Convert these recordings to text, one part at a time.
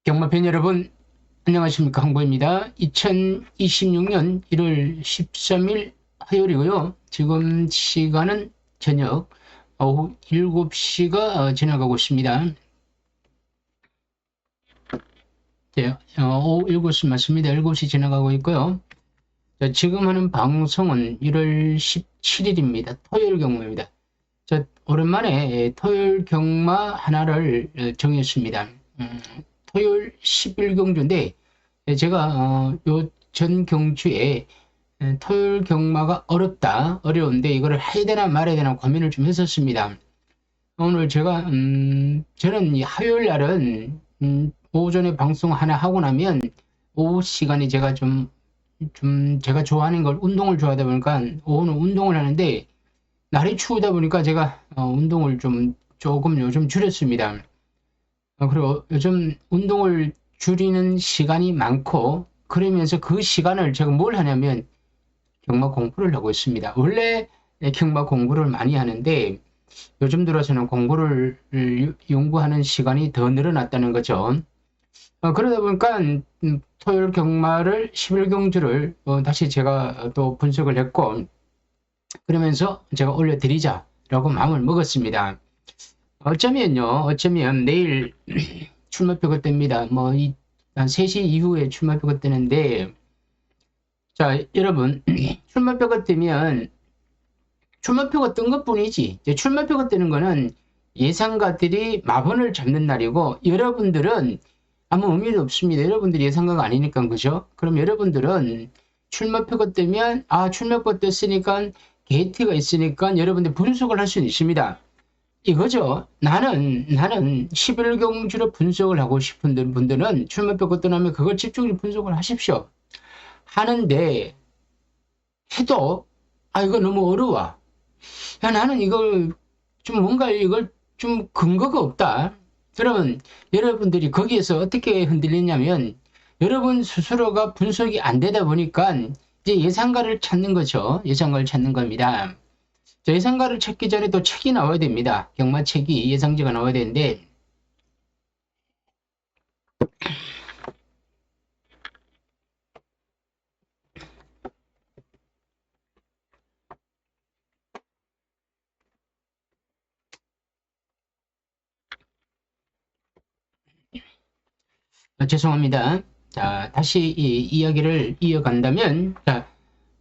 경마팬 여러분, 안녕하십니까. 항보입니다. 2026년 1월 13일 화요일이고요. 지금 시간은 저녁 오후 7시가 지나가고 있습니다. 네, 오후 7시 맞습니다. 7시 지나가고 있고요. 자, 지금 하는 방송은 1월 17일입니다. 토요일 경마입니다. 자, 오랜만에 토요일 경마 하나를 정했습니다. 토요일 11경주인데 제가 요 전 경주에 토요일 경마가 어려운데 이거를 해야 되나 말아야 되나 고민을 좀 했었습니다. 오늘 제가 저는 이 화요일 날은 오전에 방송 하나 하고 나면 오후 시간이 제가 좀 제가 좋아하는 걸 운동을 좋아하다 보니까 오후는 운동을 하는데 날이 추우다 보니까 제가 운동을 조금 요즘 줄였습니다. 그리고 요즘 운동을 줄이는 시간이 많고 그러면서 그 시간을 제가 뭘 하냐면 경마 공부를 하고 있습니다. 원래 경마 공부를 많이 하는데 요즘 들어서는 공부를 연구하는 시간이 더 늘어났다는 거죠. 그러다 보니까 토요일 경마를 11경주를 다시 제가 또 분석을 했고 그러면서 제가 올려드리자라고 마음을 먹었습니다. 어쩌면 내일 출마표가 뜹니다. 한 3시 이후에 출마표가 뜨는데, 자, 여러분, 출마표가 뜨면, 출마표가 뜬 것 뿐이지. 출마표가 뜨는 거는 예상가들이 마번을 잡는 날이고, 여러분들은 아무 의미도 없습니다. 여러분들이 예상가가 아니니까, 그죠? 그럼 여러분들은 출마표가 뜨면, 출마표가 떴으니까, 게이트가 있으니까 여러분들 분석을 할 수는 있습니다. 이거죠. 나는 11경주로 분석을 하고 싶은 분들은 출마표가 떠나면 그걸 집중적으로 분석을 하십시오. 하는데 해도 이거 너무 어려워. 나는 이걸 좀 근거가 없다. 그러면 여러분들이 거기에서 어떻게 흔들리냐면 여러분 스스로가 분석이 안 되다 보니까 이제 예상가를 찾는 거죠. 예상가를 찾는 겁니다. 예상가를 찾기 전에 또 책이 나와야 됩니다. 경마책이 예상지가 나와야 되는데 죄송합니다. 자, 다시 이 이야기를 이어간다면 자,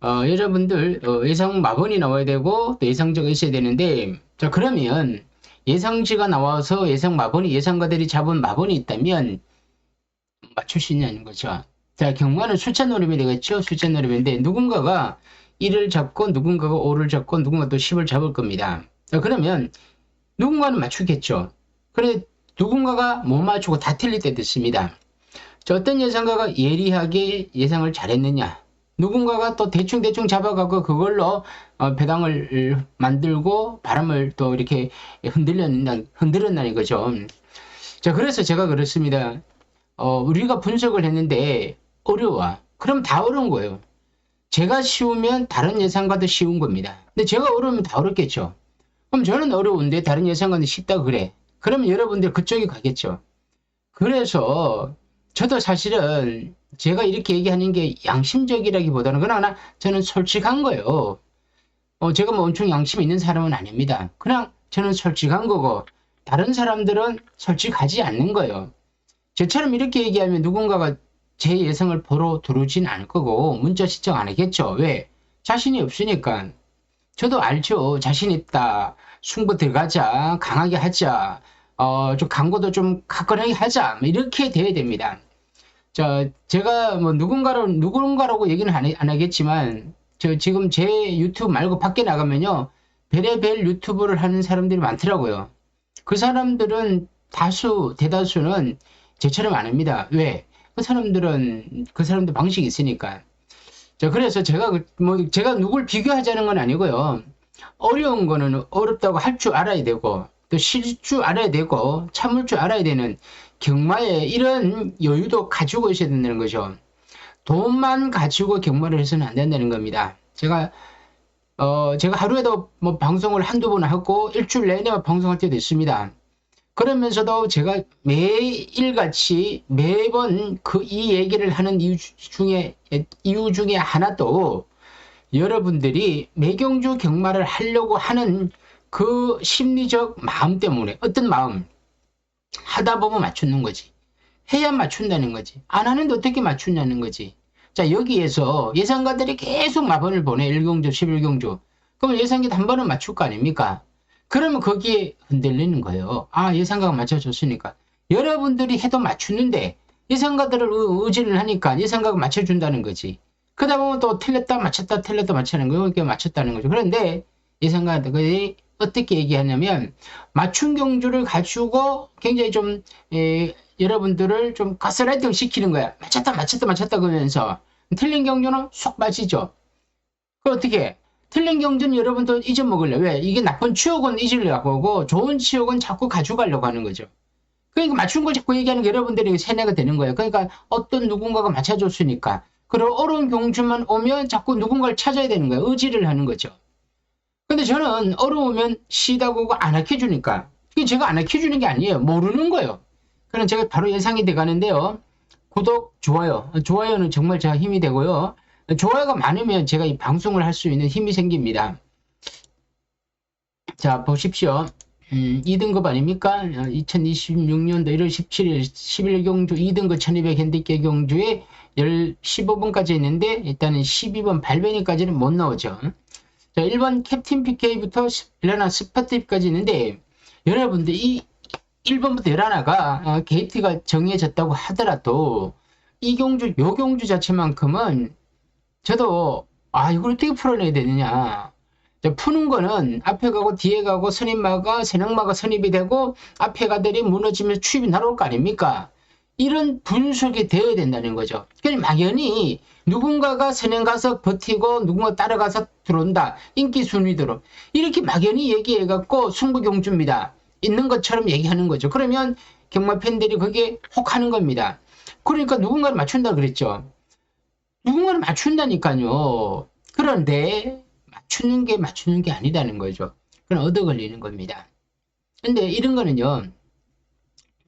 여러분들 예상 마번이 나와야 되고 또 예상지가 있어야 되는데 자 그러면 예상지가 나와서 예상 마번이 예상가들이 잡은 마번이 있다면 맞출 수 있냐는 거죠. 자 경마는 숫자 노름이 되겠죠. 숫자 노름인데 누군가가 1을 잡고 누군가가 5를 잡고 누군가 또 10을 잡을 겁니다. 자 그러면 누군가는 맞추겠죠. 그래 누군가가 못 맞추고 다 틀릴 때도 있습니다. 자, 어떤 예상가가 예리하게 예상을 잘했느냐 누군가가 또 대충 잡아가고 그걸로 배당을 만들고 바람을 또 이렇게 흔들었다는 거죠. 자, 그래서 제가 그렇습니다. 우리가 분석을 했는데 어려워. 그럼 다 어려운 거예요. 제가 쉬우면 다른 예상가도 쉬운 겁니다. 근데 제가 어려우면 다 어렵겠죠. 그럼 저는 어려운데 다른 예상가는 쉽다 그래. 그러면 여러분들 그쪽에 가겠죠. 그래서 저도 사실은 제가 이렇게 얘기하는 게 양심적이라기보다는 그러나 저는 솔직한 거예요. 제가 뭐 엄청 양심 있는 사람은 아닙니다. 그냥 저는 솔직한 거고 다른 사람들은 솔직하지 않는 거예요. 저처럼 이렇게 얘기하면 누군가가 제 예상을 보러 들어오진 않을 거고 문자 시청 안 하겠죠. 왜? 자신이 없으니까. 저도 알죠. 자신 있다. 승부 들어가자. 강하게 하자. 좀 광고도 좀 가끔하게 하자. 이렇게 돼야 됩니다. 자, 제가 뭐 누군가라고 얘기는 안 하겠지만, 지금 제 유튜브 말고 밖에 나가면요, 별의별 유튜브를 하는 사람들이 많더라고요. 그 사람들은 대다수는 제처럼 안 합니다. 왜? 그 사람들 방식이 있으니까. 자, 그래서 제가 누굴 비교하자는 건 아니고요. 어려운 거는 어렵다고 할 줄 알아야 되고, 또 쉴 줄 알아야 되고 참을 줄 알아야 되는 경마에 이런 여유도 가지고 있어야 된다는 거죠. 돈만 가지고 경마를 해서는 안 된다는 겁니다. 제가 하루에도 뭐 방송을 한두 번 하고 일주일 내내 방송할 때도 있습니다. 그러면서도 제가 매일같이 매번 이 얘기를 하는 이유 중에 하나도 여러분들이 매경주 경마를 하려고 하는 그 심리적 마음 때문에 어떤 마음 하다 보면 맞추는 거지. 해야 맞춘다는 거지. 안 하는데 어떻게 맞추냐는 거지. 자, 여기에서 예상가들이 계속 마번을 보내. 1경주, 11경주. 그럼 예상가도 한 번은 맞출 거 아닙니까? 그러면 거기에 흔들리는 거예요. 아, 예상가가 맞춰줬으니까. 여러분들이 해도 맞추는데 예상가들을 의지를 하니까 예상가가 맞춰준다는 거지. 그러다 보면 또 틀렸다 맞췄다 틀렸다 맞추는 거예요. 그러니까 맞췄다는 거죠. 그런데 예상가들이 어떻게 얘기하냐면 맞춘 경주를 가지고 굉장히 좀 여러분들을 좀 가스라이팅 시키는 거야. 맞췄다 그러면서 틀린 경주는 쏙 빠지죠. 그 어떻게 틀린 경주는 여러분들 잊어먹으려. 왜? 이게 나쁜 추억은 잊으려고 하고 좋은 추억은 자꾸 가져가려고 하는 거죠. 그러니까 맞춘 걸 자꾸 얘기하는 게 여러분들이 세뇌가 되는 거예요. 그러니까 어떤 누군가가 맞춰줬으니까. 그리고 어려운 경주만 오면 자꾸 누군가를 찾아야 되는 거예요. 의지를 하는 거죠. 근데 저는 어려우면 시다고 안 아껴주니까. 이게 제가 안 아껴주는 게 아니에요. 모르는 거예요. 그럼 제가 바로 예상이 돼 가는데요. 구독, 좋아요. 좋아요는 정말 제가 힘이 되고요. 좋아요가 많으면 제가 이 방송을 할 수 있는 힘이 생깁니다. 자, 보십시오. 2등급 아닙니까? 2026년도 1월 17일 11경주 2등급 1200 핸디캡 경주에 15번까지 있는데 일단은 12번 발베니까지는 못 나오죠. 자, 1번 캡틴 PK부터 일라나 스파팁까지 있는데 여러분들 이 1번부터 11가 게이트가 정해졌다고 하더라도 이 경주, 요 경주 자체만큼은 저도 이걸 어떻게 풀어내야 되느냐. 푸는 거는 앞에 가고 뒤에 가고 선임마가 세능마가 선입이 되고 앞에 가들이 무너지면서 추입이 날아올 거 아닙니까? 이런 분석이 되어야 된다는 거죠. 그러니까 막연히 누군가가 선행 가서 버티고 누군가 따라가서 들어온다. 인기 순위대로. 이렇게 막연히 얘기해갖고 승부경주입니다. 있는 것처럼 얘기하는 거죠. 그러면 경마 팬들이 거기에 혹하는 겁니다. 그러니까 누군가를 맞춘다 그랬죠. 누군가를 맞춘다니까요. 그런데 맞추는 게 아니다는 거죠. 그럼 얻어 걸리는 겁니다. 근데 이런 거는요.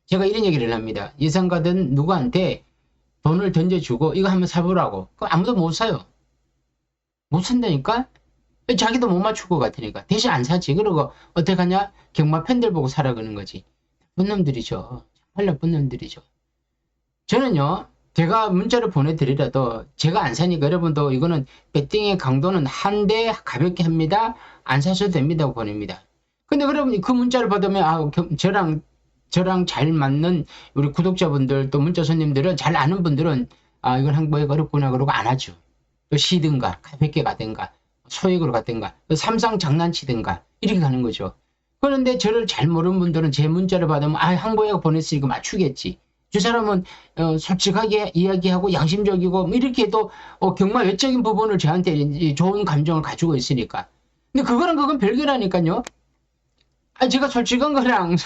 제가 이런 얘기를 합니다. 예상가든 누구한테 돈을 던져주고 이거 한번 사보라고. 그럼 아무도 못 사요. 못 산다니까? 자기도 못 맞출 것 같으니까. 대신 안 사지. 그러고 어떻게 하냐? 경마 팬들 보고 사라 그러는 거지. 나쁜 놈들이죠. 정말 나쁜 놈들이죠. 저는요. 제가 문자를 보내드리라도 제가 안 사니까 여러분도 이거는 배팅의 강도는 한데 가볍게 합니다. 안 사셔도 됩니다. 보냅니다. 근데 여러분 그 문자를 받으면 저랑 잘 맞는 우리 구독자분들 또 문자 손님들은 잘 아는 분들은 이건 항보기가 어렵구나 그러고 안 하죠. 또 쉬든가 가볍게 가든가 소액으로 가든가 삼상 장난치든가 이렇게 가는 거죠. 그런데 저를 잘 모르는 분들은 제 문자를 받으면 항보기가 보냈으니까 맞추겠지. 저 사람은 솔직하게 이야기하고 양심적이고 이렇게 또 경마 외적인 부분을 저한테 좋은 감정을 가지고 있으니까. 근데 그건 별개라니까요. 제가 솔직한 거랑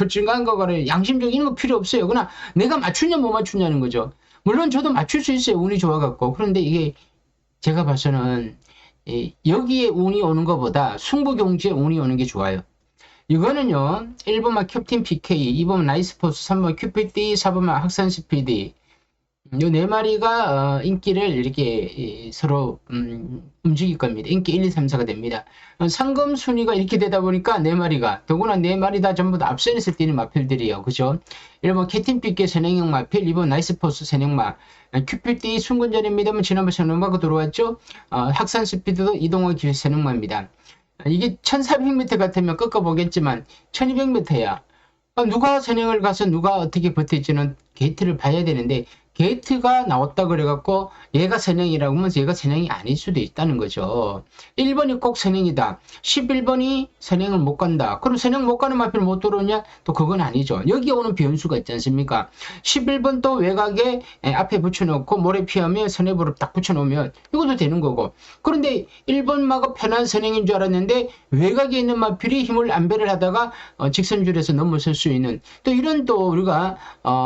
양심적인 거 필요 없어요. 그러나 내가 맞추냐 못 맞추냐는 거죠. 물론 저도 맞출 수 있어요. 운이 좋아갖고. 그런데 이게 제가 봐서는 여기에 운이 오는 것보다 승부경주에 운이 오는 게 좋아요. 이거는요. 1번만 캡틴 PK, 2번 나이스포스, 3번 큐피디, 4번만 학산 스피디. 요 네 마리가 인기를 이렇게 서로 움직일 겁니다. 인기 1, 2, 3, 4가 됩니다. 상금 순위가 이렇게 되다 보니까 네 마리가 더구나 네 마리 다 전부 다 앞선에서 뛰는 마필들이에요. 그죠? 1번 캡틴 PK 선행형 마필, 2번 나이스포스 선행마, 큐피디 순근전입니다만 지난번 선행마가 들어왔죠? 학산 스피드도 이동호 기회 선행마입니다. 이게 1400m 같으면 꺾어보겠지만 1200m야. 누가 선행을 가서 누가 어떻게 버틸지는 게이트를 봐야 되는데 게이트가 나왔다 그래갖고 얘가 선행이라고 하면서 얘가 선행이 아닐 수도 있다는 거죠. 1번이 꼭 선행이다. 11번이 선행을 못 간다. 그럼 선행 못 가는 마필을 못 들어오냐? 또 그건 아니죠. 여기 오는 변수가 있지 않습니까? 11번 또 외곽에 앞에 붙여놓고 모래 피하며 선행으로 딱 붙여놓으면 이것도 되는 거고. 그런데 1번마가 편한 선행인 줄 알았는데 외곽에 있는 마필이 힘을 안배를 하다가 직선줄에서 넘어설 수 있는 또 이런 또 우리가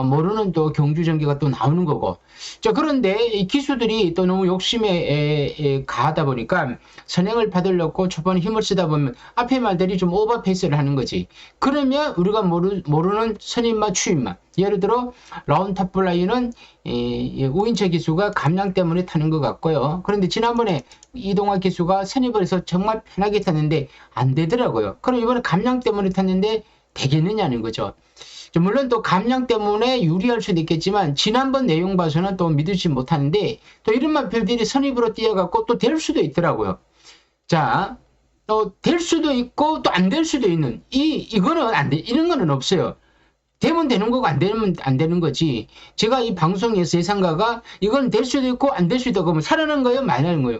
모르는 또 경주 전개가 또 나오는 거고. 자, 그런데 이 기수들이 또 너무 욕심에 가하다 보니까 선행을 받으려고 초반에 힘을 쓰다 보면 앞에 말들이 좀 오버페이스를 하는 거지. 그러면 우리가 모르는 선임마 추임마, 예를 들어 라운 탑블라이는 우인체 기수가 감량 때문에 타는 것 같고요. 그런데 지난번에 이동화 기수가 선입을 해서 정말 편하게 탔는데 안 되더라고요. 그럼 이번에 감량 때문에 탔는데 되겠느냐는 거죠. 물론 또 감량 때문에 유리할 수도 있겠지만 지난번 내용 봐서는 또 믿지 못하는데 또 이런 마필들이 선입으로 뛰어갖고 또 될 수도 있더라고요. 자, 또 될 수도 있고 또 안 될 수도 있는 이거는 안 돼. 이런 거는 없어요. 되면 되는 거고 안 되면 안 되는 거지. 제가 이 방송에서 예상가가 이건 될 수도 있고 안 될 수도 있고 그러면 살아난 거예요, 말하는 거예요.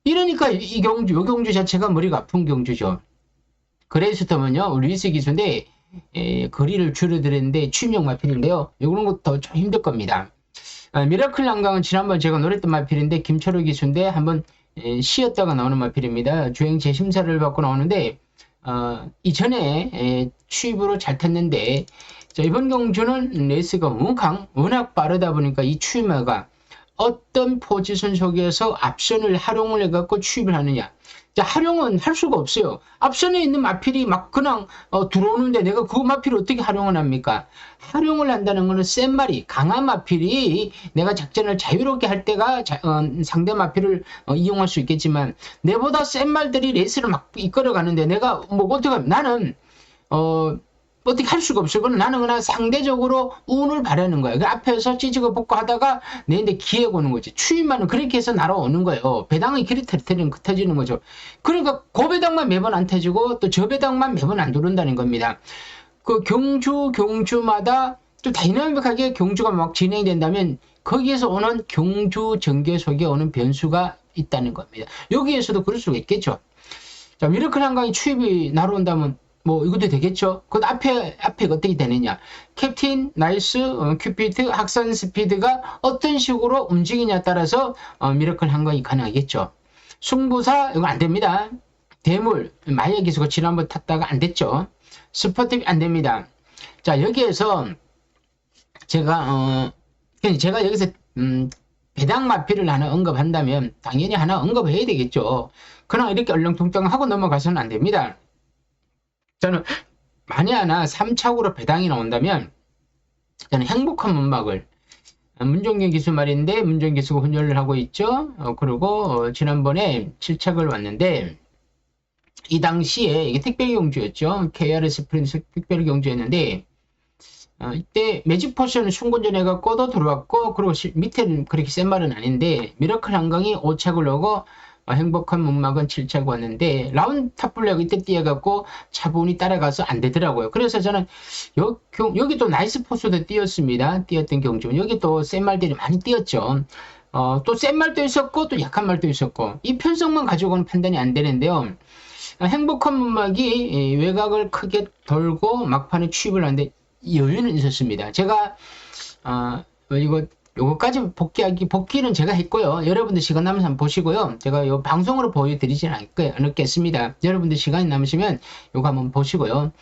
이러니까 이 경주 자체가 머리가 아픈 경주죠. 그레이스톰은요, 루이스 기수인데 거리를 줄여드렸는데 취명 마필인데요. 이런 것도 좀 힘들 겁니다. 미라클 난강은 지난번 제가 노랬던 마필인데 김철호 기수인데 한번 쉬었다가 나오는 마필입니다. 주행 재심사를 받고 나오는데 이전에 추입으로 잘 탔는데 자, 이번 경주는 레이스가 워낙 빠르다 보니까 이 추임마가 어떤 포지션 속에서 앞선을 활용을 해갖고 추입을 하느냐. 자, 활용은 할 수가 없어요. 앞선에 있는 마필이 막 그냥 들어오는데 내가 그 마필을 어떻게 활용을 합니까? 활용을 한다는 것은 센 말이 강한 마필이 내가 작전을 자유롭게 할 때가 상대 마필을 이용할 수 있겠지만 내보다 센 말들이 레이스를 막 이끌어 가는데 내가 뭐 어떻게 하면 나는 어떻게 할 수가 없어. 그건 나는 그냥 상대적으로 운을 바라는 거야. 그 앞에서 찌지고 볶고 하다가 내한테 기회가 오는 거지. 추임만은 그렇게 해서 날아오는 거예요. 배당이 길이 터지는 거죠. 그러니까 그 배당만 매번 안 터지고 또 저 배당만 매번 안 들어온다는 겁니다. 그 경주마다 또 다이나믹하게 경주가 막 진행된다면 거기에서 오는 경주 전개 속에 오는 변수가 있다는 겁니다. 여기에서도 그럴 수가 있겠죠. 자, 미라클 한강이 추입이 날아온다면 뭐 이것도 되겠죠. 그 앞에 어떻게 되느냐. 캡틴, 나이스, 큐피드, 학산 스피드가 어떤 식으로 움직이냐에 따라서 미라클 한강이 가능하겠죠. 승부사 이거 안 됩니다. 대물, 마이어 기수가 지난번 탔다가 안 됐죠. 스포팁 안 됩니다. 자, 여기에서 제가 여기서 배당 마필을 하나 언급한다면 당연히 하나 언급해야 되겠죠. 그냥 이렇게 얼렁뚱땅 하고 넘어가서는 안 됩니다. 저는 만에 하나 3착으로 배당이 나온다면 저는 행복한 문막을 문종경 기수 말인데 문종경 기수가 혼혈을 하고 있죠. 그리고 지난번에 7착을 왔는데 이 당시에 이게 특별경주였죠. KRS 프린스 특별경주였는데 이때 매직 포션을 충분전 해갖고 또 들어왔고 그리고 밑에는 그렇게 센 말은 아닌데 미라클 한강이 5착을 넣고 행복한 문막은 7차고 왔는데 라운 탑블랙 이때 뛰어갖고 차분히 따라가서 안 되더라고요. 그래서 저는 여기 또 나이스 포스도 뛰었습니다. 뛰었던 경주 여기 또 센 말들이 많이 뛰었죠. 또 센 말도 있었고 또 약한 말도 있었고 이 편성만 가지고는 판단이 안 되는데요. 행복한 문막이 외곽을 크게 돌고 막판에 취입을 하는데 여유는 있었습니다. 제가 요거까지 복귀는 제가 했고요. 여러분들 시간 남으면 한번 보시고요. 제가 요 방송으로 보여드리진 않겠습니다. 여러분들 시간이 남으시면 요거 한번 보시고요.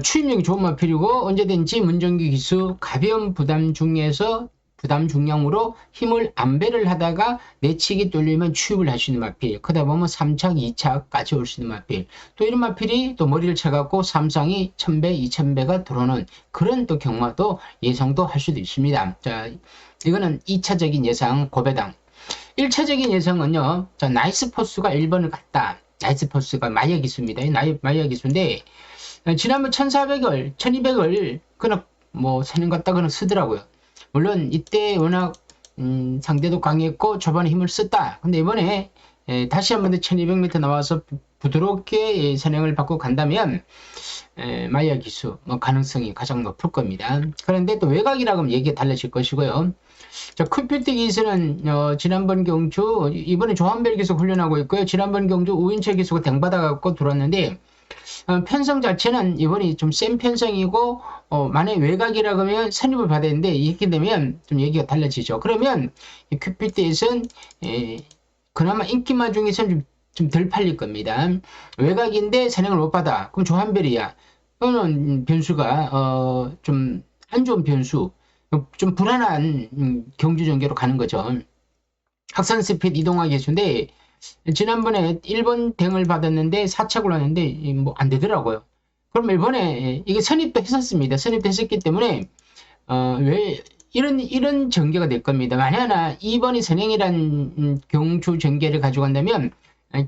추임력이 좋은 마필이고 언제든지 문정기 기수 가벼운 부담 중량으로 힘을 안배를 하다가 내치기 뚫리면 추입을 할 수 있는 마필. 그러다 보면 3착, 2착까지 올 수 있는 마필. 또 이런 마필이 또 머리를 쳐갖고 삼상이 1000배, 2000배가 들어오는 그런 또 경마도 예상도 할 수도 있습니다. 자, 이거는 2차적인 예상 고배당. 1차적인 예상은요. 자, 나이스 포스가 1번을 갔다. 나이스 포스가 마이어 기수입니다. 마이어 기수인데 지난번 1400을, 1200을 그냥 뭐 세는 것 같다 그냥 쓰더라고요. 물론 이때 워낙 상대도 강했고 초반에 힘을 썼다. 근데 이번에 다시 한 번 더 1200m 나와서 부드럽게 선행을 받고 간다면 마이야 기수 가능성이 가장 높을 겁니다. 그런데 또 외곽이라고 하면 얘기가 달라질 것이고요. 자, 큐피트 기수는 지난번 경주 이번에 조한별 기수 훈련하고 있고요. 지난번 경주 우인철 기수가 댕받아갖고 들어왔는데 편성 자체는 이번이 좀 센 편성이고 만약에 외곽이라고 하면 선입을 받아야 되는데 이렇게 되면 좀 얘기가 달라지죠. 그러면 이 큐피트에서는 그나마 인기만 중에서는 좀 덜 팔릴 겁니다. 외곽인데 선행을 못 받아. 그럼 조한별이야. 또는 변수가 좀 안 좋은 변수, 좀 불안한 경주 전개로 가는 거죠. 학산 스피드 이동화 기수인데 지난번에 1번 댕을 받았는데 4착을 하는데 뭐 안 되더라고요. 그럼 이번에 이게 선입도 했었습니다. 선입도 했었기 때문에 왜 이런 전개가 될 겁니다. 만약에 2번이 선행이란 경주 전개를 가져간다면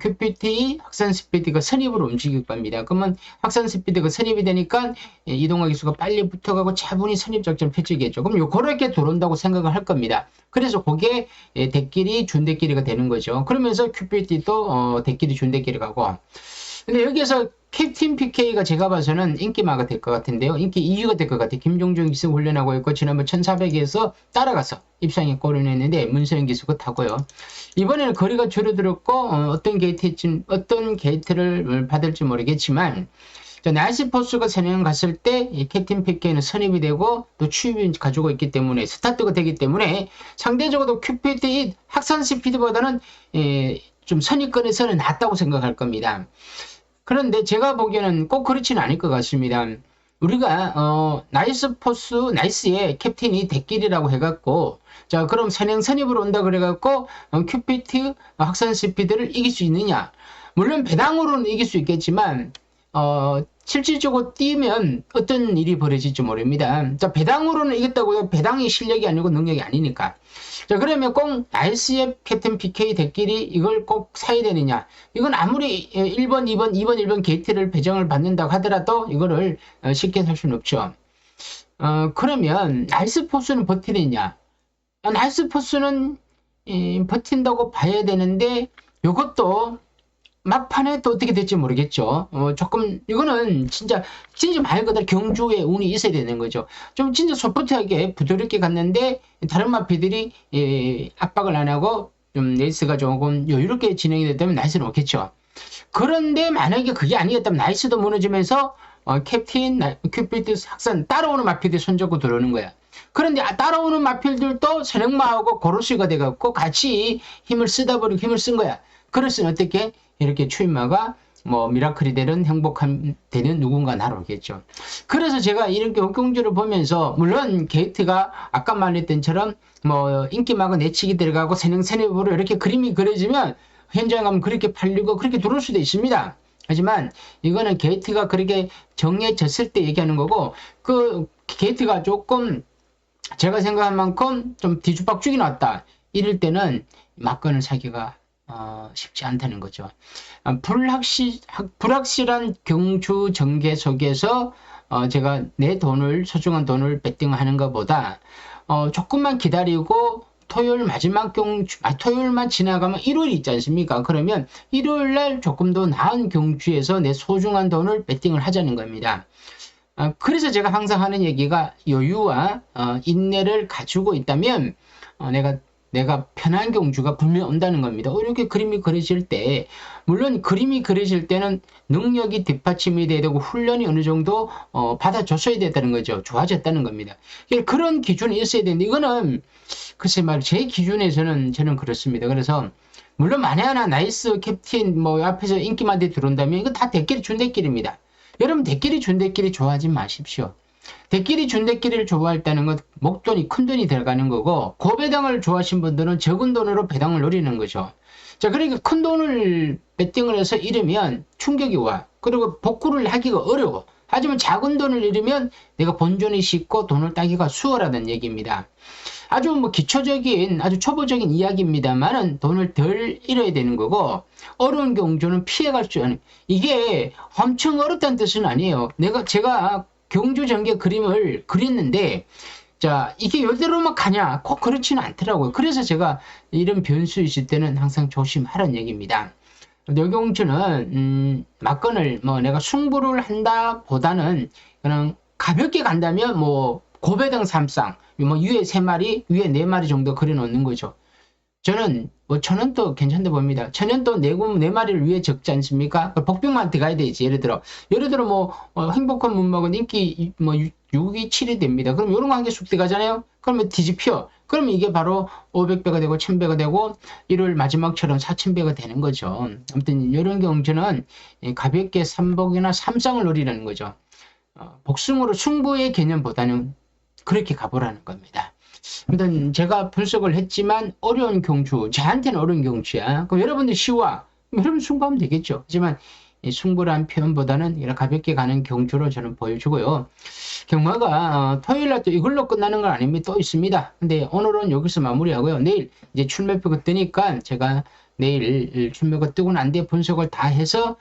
큐피티 확산 스피드가 선입으로 움직일 겁니다. 그러면 확산 스피드가 선입이 되니까 이동화 기수가 빨리 붙어가고 차분히 선입 작전을 펼치겠죠. 그럼 그렇게 들어온다고 생각을 할 겁니다. 그래서 그게 대끼리 준대끼리가 되는 거죠. 그러면서 큐피티도 대끼리 준대끼리 가고. 근데 여기에서 캡틴 PK가 제가 봐서는 인기마가 될 것 같은데요. 인기 2위가 될 것 같아요. 김종준 기수 훈련하고 있고 지난번 1400에서 따라가서 입상에 골을 했는데 문서영 기수가 타고요. 이번에는 거리가 줄어들었고 어떤 게이트를 받을지 모르겠지만 나이스 포스가 선행 갔을 때 이 캡틴 PK는 선입이 되고 또 추입이 가지고 있기 때문에 스타트가 되기 때문에 상대적으로 큐피티 확산 스피드보다는 좀 선입권에서는 낫다고 생각할 겁니다. 그런데 제가 보기에는 꼭 그렇지는 않을 것 같습니다. 우리가 나이스에 캡틴이 대길이라고 해갖고 자 그럼 선입으로 온다 그래갖고 큐피트 확산 스피드를 이길 수 있느냐? 물론 배당으로는 이길 수 있겠지만 실질적으로 뛰면 어떤 일이 벌어질지 모릅니다. 자, 배당으로는 이겼다고요. 배당이 실력이 아니고 능력이 아니니까. 자, 그러면 꼭 ICF 캡틴 PK 대끼리 이걸 꼭 사야 되느냐? 이건 아무리 1번, 1번 게이트를 배정을 받는다고 하더라도 이거를 쉽게 살 수는 없죠. 그러면 나이스 포스는 버티느냐? 나이스 포스는 버틴다고 봐야 되는데 이것도 막판에 또 어떻게 될지 모르겠죠. 조금 이거는 진짜 말 그대로 경주에 운이 있어야 되는 거죠. 좀 진짜 소프트하게 부드럽게 갔는데 다른 마피들이 압박을 안 하고 좀 레이스가 조금 여유롭게 진행이 됐다면 나이스는 없겠죠. 그런데 만약에 그게 아니었다면 나이스도 무너지면서 캡틴, 큐피트 확산 따라오는 마피들이 손잡고 들어오는 거야. 그런데 따라오는 마필들도 선행마하고 고로시가 돼갖고 같이 힘을 쓰다 보니 힘을 쓴 거야. 그랬으면 어떻게 이렇게 추임마가 뭐 미라클이 되는 행복한 되는 누군가 나오겠죠. 그래서 제가 이렇게 옥경주를 보면서 물론 게이트가 아까 말했던처럼 뭐 인기마가 내치기 들어가고 선입으로 이렇게 그림이 그려지면 현장 가면 그렇게 팔리고 그렇게 들어올 수도 있습니다. 하지만 이거는 게이트가 그렇게 정해졌을 때 얘기하는 거고 그 게이트가 조금 제가 생각한 만큼 좀 뒤죽박죽이 났다. 이럴 때는 막건을 사기가 쉽지 않다는 거죠. 불확실한 경주 전개 속에서 제가 내 돈을 소중한 돈을 베팅하는 것보다 조금만 기다리고 토요일 마지막 경주 토요일만 지나가면 일요일 있지 않습니까? 그러면 일요일 날 조금 더 나은 경주에서 내 소중한 돈을 베팅을 하자는 겁니다. 그래서 제가 항상 하는 얘기가 여유와 인내를 가지고 있다면 내가 편한 경주가 분명히 온다는 겁니다. 이렇게 그림이 그려질 때 물론 그림이 그려질 때는 능력이 뒷받침이 돼야 되고 훈련이 어느 정도 받아줬어야 된다는 거죠. 좋아졌다는 겁니다. 그런 기준이 있어야 되는데 이거는 글쎄 말 제 기준에서는 저는 그렇습니다. 그래서 물론 만에 하나 나이스 캡틴 뭐 앞에서 인기만대 들어온다면 이거 다 대끼리 준대끼리입니다. 여러분 대끼리 준대끼리 좋아하지 마십시오. 대끼리 준대끼리를 좋아했다는 건 목돈이 큰 돈이 들어가는 거고 고배당을 좋아하신 분들은 적은 돈으로 배당을 노리는 거죠. 자, 그러니까 큰 돈을 베팅을 해서 잃으면 충격이 와. 그리고 복구를 하기가 어려워. 하지만 작은 돈을 잃으면 내가 본전이 쉽고 돈을 따기가 수월하다는 얘기입니다. 아주 뭐 기초적인 아주 초보적인 이야기입니다만은 돈을 덜 잃어야 되는 거고 어려운 경주는 피해갈 수 있는 이게 엄청 어렵다는 뜻은 아니에요. 제가 경주 전개 그림을 그렸는데 자, 이게 이대로만 가냐? 꼭 그렇지는 않더라고요. 그래서 제가 이런 변수 있을 때는 항상 조심하라는 얘기입니다. 노경주는 막건을 뭐 내가 승부를 한다 보다는 그냥 가볍게 간다면 뭐 고배당 3쌍 뭐 위에 3마리 위에 4마리 정도 그려 놓는 거죠. 저는 뭐 천연도 괜찮다 봅니다. 천연도 4마리를 위에 적지 않습니까? 복병만 들어가야 되지. 예를 들어 뭐 행복한 문막은 인기 뭐 6이 7이 됩니다. 그럼 이런 거 한 개 쑥 들어가잖아요. 그러면 뒤집혀. 그러면 이게 바로 500배가 되고 1000배가 되고 1월 마지막처럼 4000배가 되는 거죠. 아무튼 이런 경주는 가볍게 삼복이나 삼성을 노리라는 거죠. 복숭으로 승부의 개념보다는 그렇게 가보라는 겁니다. 아무튼 제가 분석을 했지만 어려운 경주, 저한테는 어려운 경주야. 그럼 여러분들 쉬워. 여러분 승부하면 되겠죠. 하지만 승부란 표현보다는 이런 가볍게 가는 경주로 저는 보여주고요. 경마가 토요일날 또 이걸로 끝나는 건 아닙니다. 또 있습니다. 근데 오늘은 여기서 마무리하고요. 내일 이제 출매표가 뜨니까 제가 내일 출매가 뜨고 난 뒤에 분석을 다 해서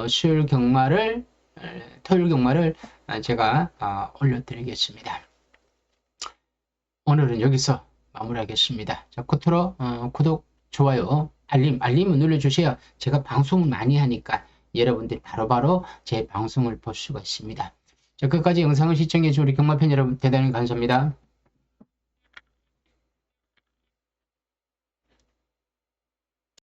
수요일 경마를 토요일 경마를 제가 올려드리겠습니다. 오늘은 여기서 마무리하겠습니다. 자, 끝으로 구독, 좋아요, 알림을 눌러주세요. 제가 방송을 많이 하니까 여러분들이 바로바로 제 방송을 볼 수가 있습니다. 자, 끝까지 영상을 시청해주신 우리 경마팬 여러분 대단히 감사합니다.